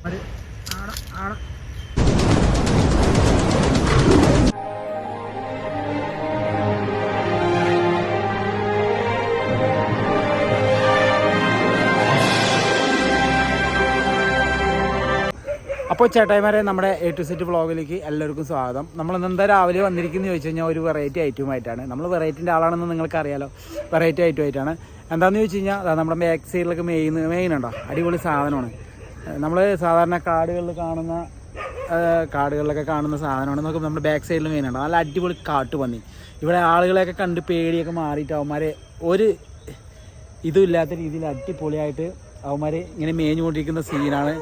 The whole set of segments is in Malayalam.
അപ്പോൾ ചേട്ടായിമാരെ, നമ്മുടെ A to Z വ്ളോഗിലേക്ക് എല്ലാവർക്കും സ്വാഗതം. നമ്മളെന്താ രാവിലെ വന്നിരിക്കുന്നത് ചോദിച്ചു കഴിഞ്ഞാൽ ഒരു വെറൈറ്റി ഐറ്റമായിട്ടാണ്. നമ്മൾ വെറൈറ്റിൻ്റെ ആളാണെന്ന് നിങ്ങൾക്ക് അറിയാലോ. വെറൈറ്റി ഐറ്റമായിട്ടാണ്. എന്താണെന്ന് ചോദിച്ചു കഴിഞ്ഞാൽ നമ്മുടെ ബാക്ക് സൈഡിലൊക്കെ മെയിനുണ്ടോ, അടിപൊളി സാധനമാണ്. നമ്മൾ സാധാരണ കാടുകളിലൊക്കെ കാണുന്ന സാധനമാണ്. നോക്കുമ്പോൾ നമ്മുടെ ബാക്ക് സൈഡിൽ മെയിനുണ്ടോ, നല്ല അടിപൊളി കാട്ടുപന്നി. ഇവിടെ ആളുകളെയൊക്കെ കണ്ട് പേടിയൊക്കെ മാറിയിട്ട് അവന്മാരെ ഒരു ഇതുമില്ലാത്ത രീതിയിൽ അടിപൊളിയായിട്ട് അവന്മാർ ഇങ്ങനെ മേഞ്ഞുകൊണ്ടിരിക്കുന്ന സീനാണ്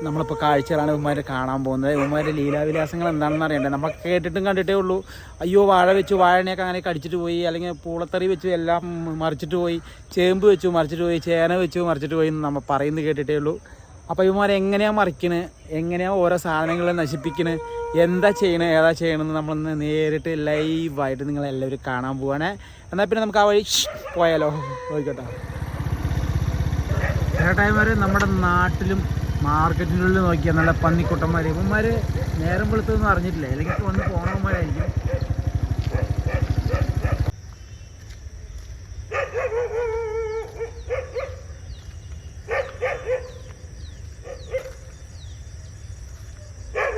നമ്മളിപ്പോൾ കാഴ്ചകളാണ് ഇവന്മാരെ കാണാൻ പോകുന്നത്. ഇവന്മാരുടെ ലീലാവിലാസങ്ങൾ എന്താണെന്ന് അറിയണ്ടേ. നമ്മൾ കേട്ടിട്ടും കണ്ടിട്ടേ ഉള്ളൂ. അയ്യോ വാഴ വെച്ചു, വാഴനെയൊക്കെ അങ്ങനെ കടിച്ചിട്ട് പോയി, അല്ലെങ്കിൽ പൂളത്തറി വെച്ചു എല്ലാം മറിച്ചിട്ട് പോയി, ചേമ്പ് വെച്ചു മറിച്ചിട്ട് പോയി, ചേന വെച്ചു മറിച്ചിട്ട് പോയി എന്ന് നമ്മൾ പറയുന്നത് കേട്ടിട്ടേ ഉള്ളൂ. അപ്പോൾ ഇവന്മാരെ എങ്ങനെയാണ് മറിക്കണത്, എങ്ങനെയാണ് ഓരോ സാധനങ്ങൾ നശിപ്പിക്കണത്, എന്താ ചെയ്യണത്, ഏതാ ചെയ്യണമെന്ന് നമ്മളൊന്ന് നേരിട്ട് ലൈവായിട്ട് നിങ്ങളെല്ലാവരും കാണാൻ പോവാണ്. എന്നാൽ പിന്നെ നമുക്ക് ആ വഴി പോയാലോ, നോക്കിക്കോട്ടെ. ചേട്ടായിമാർ നമ്മുടെ നാട്ടിലും മാർക്കറ്റിൻ്റെ ഉള്ളിൽ നോക്കിയാൽ നല്ല പന്നിക്കുട്ടന്മാർ. ഇവന്മാർ നേരം വെളുത്തൊന്നും അറിഞ്ഞിട്ടില്ല, അല്ലെങ്കിൽ വന്ന് പോണവന്മാരായിരിക്കും.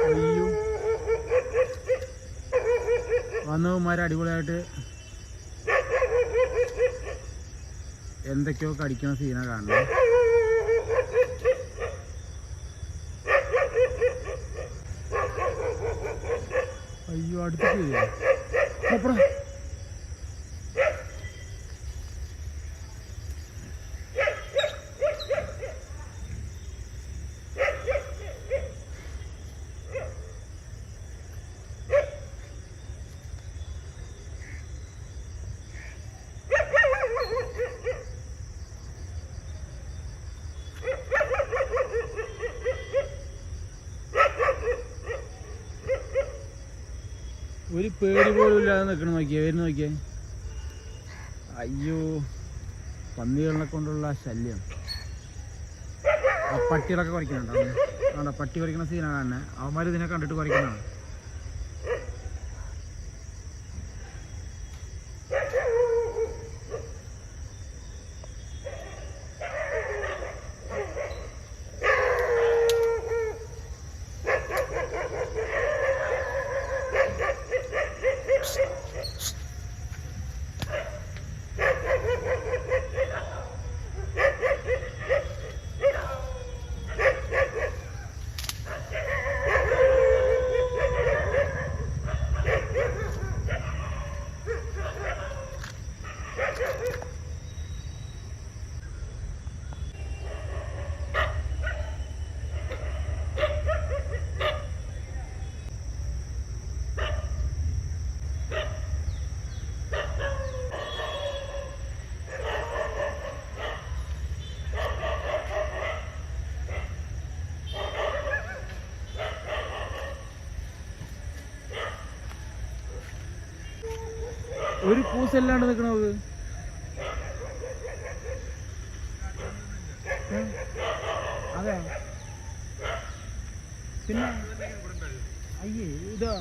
അയ്യോ, വന്നവന്മാർ അടിപൊളിയായിട്ട് എന്തൊക്കെയോ കടിക്കുന്ന സീനാണ് കാണുന്നത്. അയ്യോ, അടുത്തേക്ക് അപ്പുറം ഒരു പേടി പോലും ഇല്ലാതെ നിൽക്കണം. വരുന്ന നോക്കിയേ. അയ്യോ, പന്നികളെ കൊണ്ടുള്ള ശല്യം. ആ പട്ടികളൊക്കെ കുറയ്ക്കുന്നുണ്ടോ? ആണോ, പട്ടി കുറയ്ക്കുന്ന സീനാണ് കാണുന്നത്. അവന്മാർ ഇതിനെ കണ്ടിട്ട് കുറയ്ക്കുന്നതാണ്. ഒരു കൂസല്ലാണ്ട് നിൽക്കണത്. അതെ, പിന്നെ അയ്യേ ഇതാ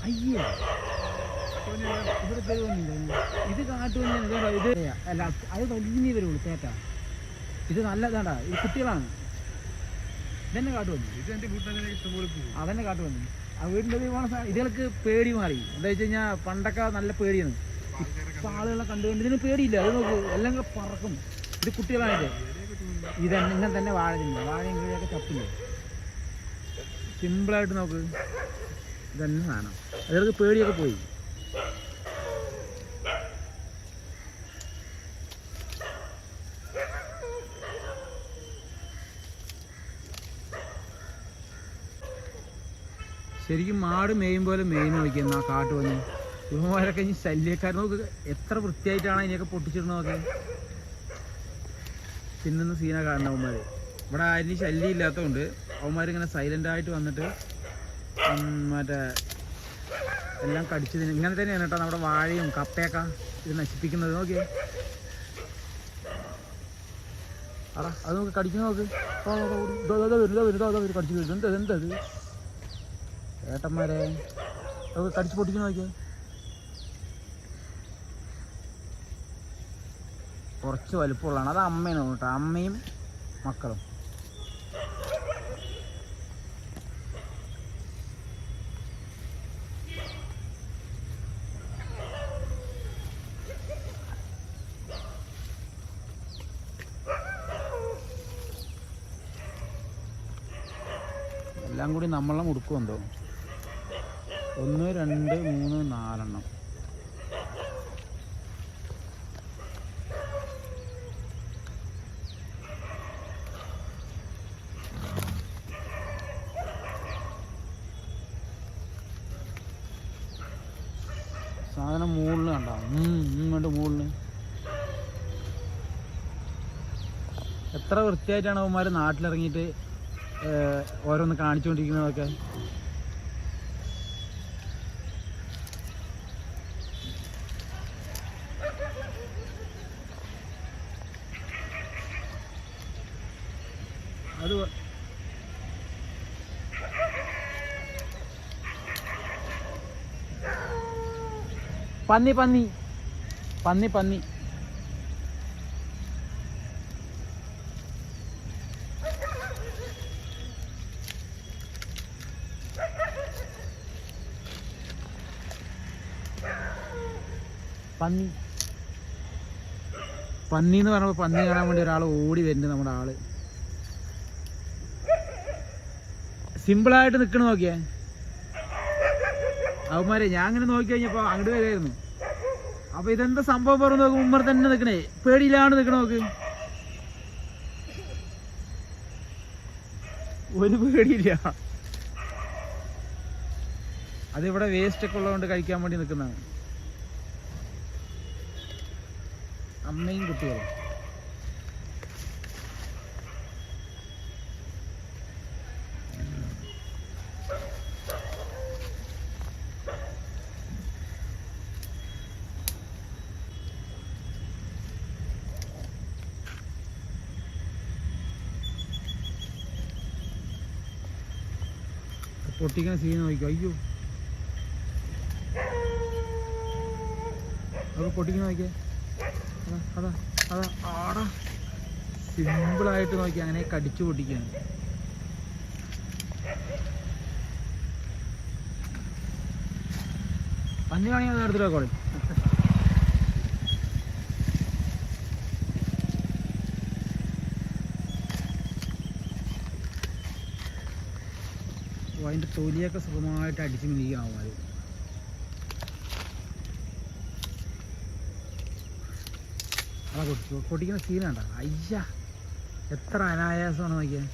അയ്യേ ഇവിടെ തെരുവന്നില്ല. ഇത് കാട്ടുവന്നില്ല. ഇത് അല്ല, അത് വലിയ വരുള്ളൂ ചേട്ടാ. ഇത് നല്ലതാണ്ടാ, ഇത് കുട്ടികളാണ്. ഇതെന്നെ കാട്ടുവന്നി, അതെന്നെ കാട്ടുവന്നി. ആ വീടിൻ്റെ ഇതുകൾക്ക് പേടി മാറി. എന്താ വെച്ച് കഴിഞ്ഞാൽ പണ്ടൊക്കെ നല്ല പേടിയാണ്. ഇപ്പം ആളുകളെ കണ്ടുകൊണ്ട് ഇതിന് പേടിയില്ല. അത് നോക്ക്, എല്ലാം പറക്കും. ഇത് കുട്ടികളാണിത്. ഇങ്ങനെ തന്നെ വാഴയില്ല, വാഴയും കീഴൊക്കെ ചപ്പില്ലേ. സിമ്പിളായിട്ട് നോക്ക്, ഇതന്നെ സാധനം. അതുകൾക്ക് പേടിയൊക്കെ പോയി. ശരിക്കും മാട് മേയും പോലെ മേയും നോക്കിയെന്നാ കാട്ടു വന്ന്. ഇവന്മാരൊക്കെ ഇനി ശല്യക്കാർ നോക്ക്, എത്ര വൃത്തിയായിട്ടാണ് ഇതിനൊക്കെ പൊട്ടിച്ചിടണതൊക്കെ. തിന്നുന്ന സീന കാണുന്ന അവന്മാർ. ഇവിടെ ആരും ശല്യം ഇല്ലാത്തതുകൊണ്ട് അവന്മാരിങ്ങനെ സൈലൻ്റായിട്ട് വന്നിട്ട് മറ്റേ എല്ലാം കടിച്ച് തിന്നും. ഇങ്ങനെ തന്നെയാണ് കേട്ടോ നമ്മുടെ വാഴയും കപ്പയൊക്കെ ഇത് നശിപ്പിക്കുന്നത്. നോക്കിയേ, അടാ അത് നോക്ക് കടിക്കുന്ന നോക്ക്. കടിച്ചു വരും. എന്തത് ഏട്ടന്മാരെ അതൊക്കെ കടിച്ച് പൊട്ടിക്കുന്ന നോക്കിയേ. കുറച്ച് വലുപ്പമുള്ളതാണ്. അത് അമ്മയാണ് കേട്ടോ, അമ്മയും മക്കളും. എല്ലാം കൂടി നമ്മളെ മുടുക്കുമെന്തോ. 1 2 3 4 സാധനം മുകളിൽ കണ്ടോ. ഇങ്ങോട്ട് മുകളിൽ എത്ര വൃത്തിയായിട്ടാണ് അവന്മാർ നാട്ടിലിറങ്ങിയിട്ട് ഓരോന്ന് കാണിച്ചുകൊണ്ടിരിക്കുന്നതൊക്കെ. അത് പന്നി പന്നി പന്നി പന്നി പന്നി പന്നി എന്ന് പറഞ്ഞപ്പോൾ പന്നി കാണാൻ വേണ്ടി ഒരാൾ ഓടി വരുന്നുണ്ട്. നമ്മുടെ ആള് സിമ്പിളായിട്ട് നിൽക്കണ നോക്കിയേ അവന്മാരെ. ഞാൻ അങ്ങനെ നോക്കി കഴിഞ്ഞപ്പോൾ അങ്ങോട്ട് വരായിരുന്നു. അപ്പൊ ഇതെന്താ സംഭവം പറഞ്ഞു നോക്കും. ഉമ്മർ തന്നെ നിൽക്കണേ, പേടിയിലാണ് നിൽക്കണ നോക്ക്. ഒരു പേടിയില്ല. അതിവിടെ വേസ്റ്റ് ഒക്കെ ഉള്ളതുകൊണ്ട് കഴിക്കാൻ വേണ്ടി നിൽക്കുന്നതാണ്. അമ്മയും കുട്ടികളും. പൊട്ടിക്കുന്ന സീൻ നോക്കിക്കോ. അയ്യോ അത് പൊട്ടിക്കുന്ന നോക്കിയേ. അതാ അതാ ആടാ സിമ്പിളായിട്ട് നോക്കി അങ്ങനെ കടിച്ചു പൊട്ടിക്കുകയാണ്. പന്നി വേണമെങ്കിൽ അത് എടുത്തിട്ട് വെക്കോളെ. അതിൻ്റെ തൊലിയൊക്കെ സുഖമായിട്ട് അടിച്ച് മിനിക്കാവും. അത് അതാ പൊട്ടിക്കുന്ന സീനുണ്ട. അയ്യ എത്ര അനായാസമാണ് നോക്കിയാൽ.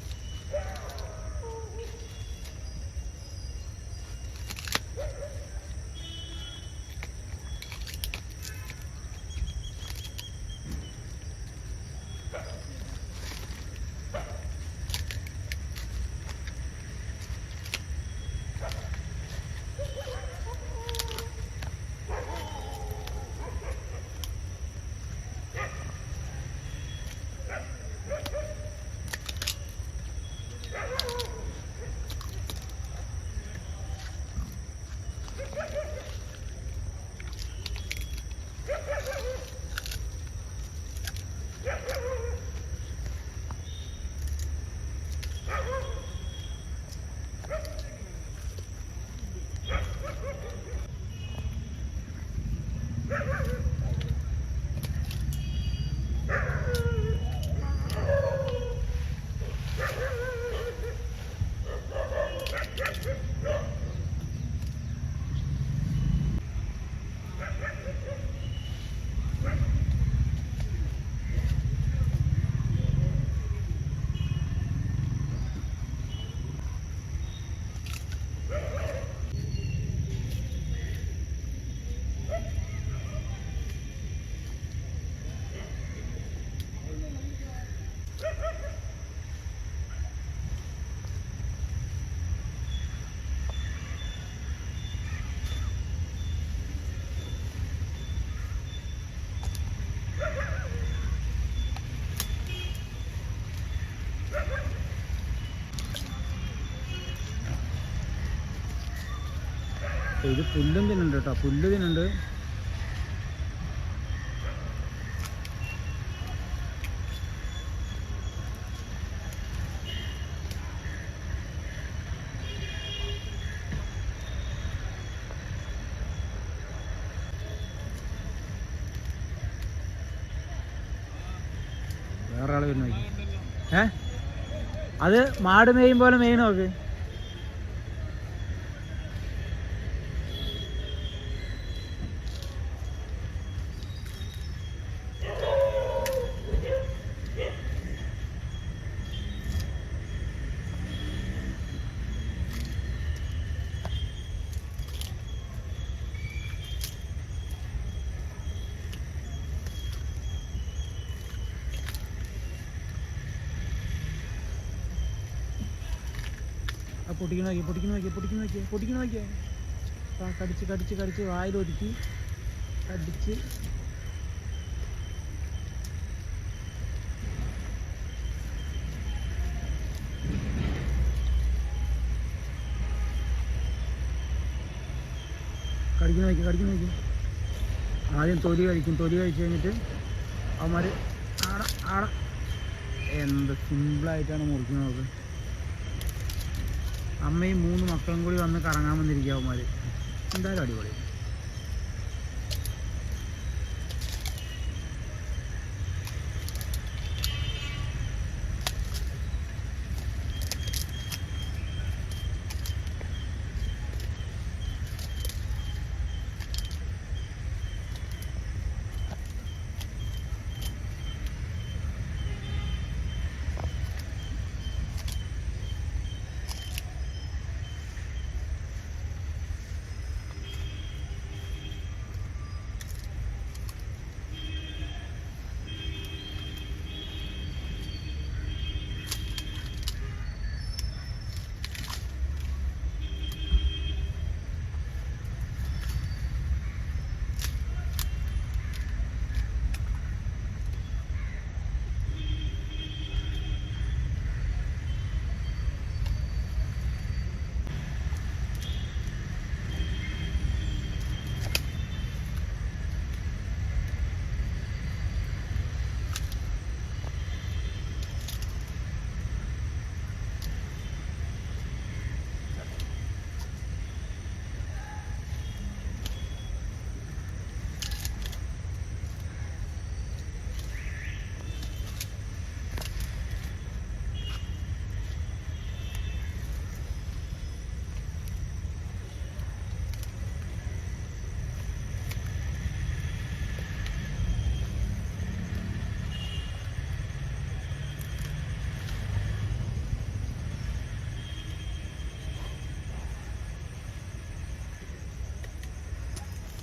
ഇത് പുല്ലും തിന്നുണ്ട് കേട്ടോ, പുല്ല് തിന്നുണ്ട്. വേറെ ആൾ വരുന്ന നോക്കി. അത് മാട് മേയും പോലെ മെയിൻ നോക്ക്. പൊട്ടിക്കണ നോക്കിയേ. കടിച്ച് വായിലൊതുക്കി കടിച്ച്. കടിക്കുന്ന നോക്കി. ആദ്യം തൊലി കഴിക്കും. തൊലി കഴിച്ച് കഴിഞ്ഞിട്ട് അവന്മാർ എന്ത് സിമ്പിളായിട്ടാണ് മുറിക്കുന്നത്. അമ്മയും 3 മക്കളും കൂടി വന്ന് കറങ്ങാൻ വന്നിരിക്കുക അവന്മാർ. എന്തായാലും അടിപൊളി.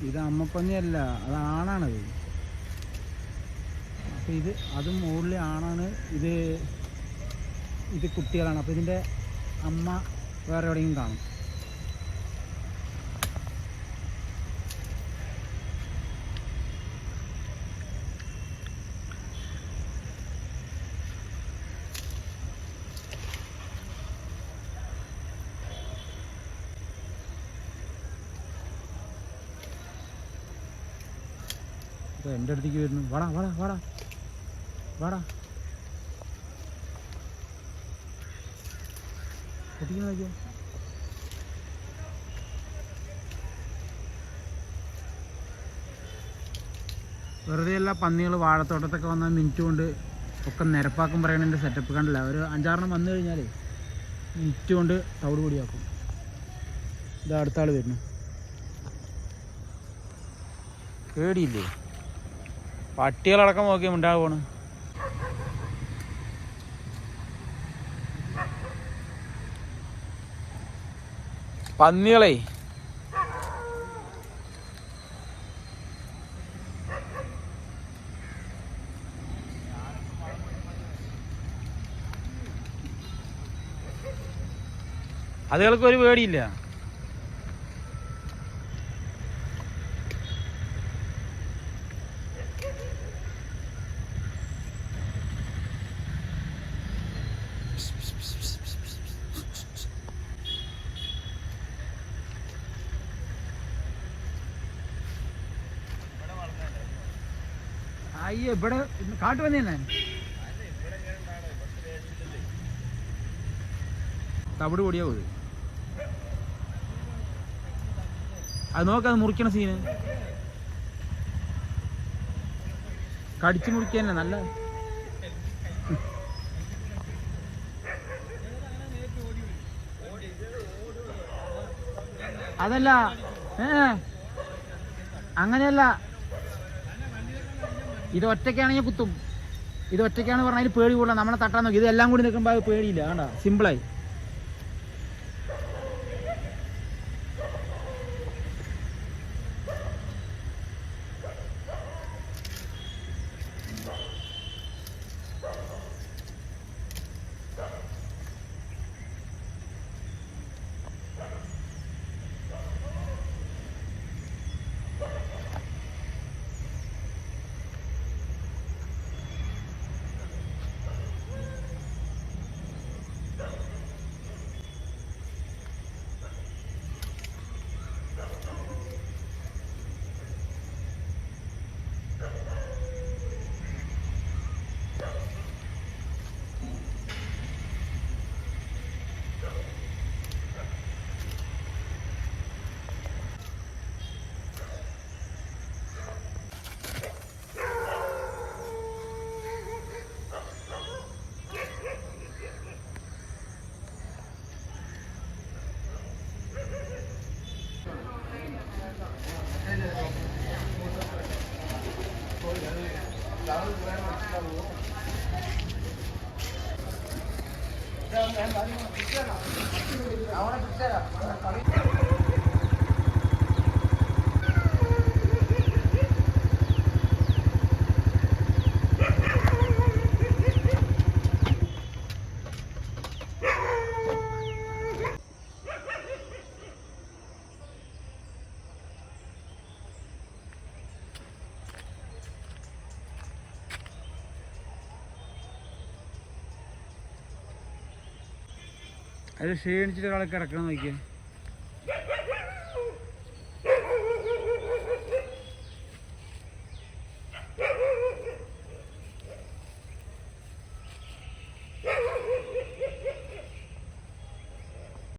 ഇത് അമ്മപ്പന്നിയല്ല, അത് ആണാണത്. അപ്പോൾ ഇത് അതും മുകളിൽ ആണാണ്. ഇത് കുട്ടികളാണ്. അപ്പോൾ ഇതിൻ്റെ അമ്മ വേറെ എവിടെയും കാണും. എൻ്റെ അടുത്തേക്ക് വരുന്നു. വാടാ വാടാ വാടാ വാടാ. പൊട്ടിക്കുന്ന നോക്കിയോ. വെറുതെ അല്ല പന്നികൾ വാഴത്തോട്ടത്തൊക്കെ വന്നാൽ മിനിറ്റ് കൊണ്ട് ഒക്കെ നിരപ്പാക്കും പറയണതിൻ്റെ സെറ്റപ്പ് കണ്ടില്ല. ഒരു 5-6 വന്നു കഴിഞ്ഞാൽ മിനിറ്റ് കൊണ്ട് തവിട് പൊടിയാക്കും. ഇത് അടുത്ത ആൾ വരുന്നു. പേടിയില്ലേ? പട്ടികളടക്കം നോക്കി ഉണ്ടാകും പോണ്. പന്നികളെ അതുകൾക്ക് ഒരു പേടിയില്ല. അയ്യോ ഇവിടെ കാട്ടു വന്നേ തവിട് പൊടിയാ പോയത്. അത് നോക്കത് മുറിക്കണ സീന് കടിച്ചു മുറിക്കാനല്ലേ നല്ല. അതല്ല അങ്ങനെയല്ല, ഇത് ഒറ്റയ്ക്കാണെങ്കിൽ കുത്തും. ഇത് ഒറ്റയ്ക്കാണ് പറഞ്ഞാൽ അതിന് പേടി കൂടില്ല, നമ്മളെ തട്ടാൻ നോക്കി. ഇത് എല്ലാം കൂടി നിൽക്കുമ്പോൾ അത് പേടിയില്ല. കണ്ടാ സിമ്പിളായി. അത് ക്ഷീണിച്ചിട്ട് ഒരാളെ കിടക്കണം നോക്കിയേ.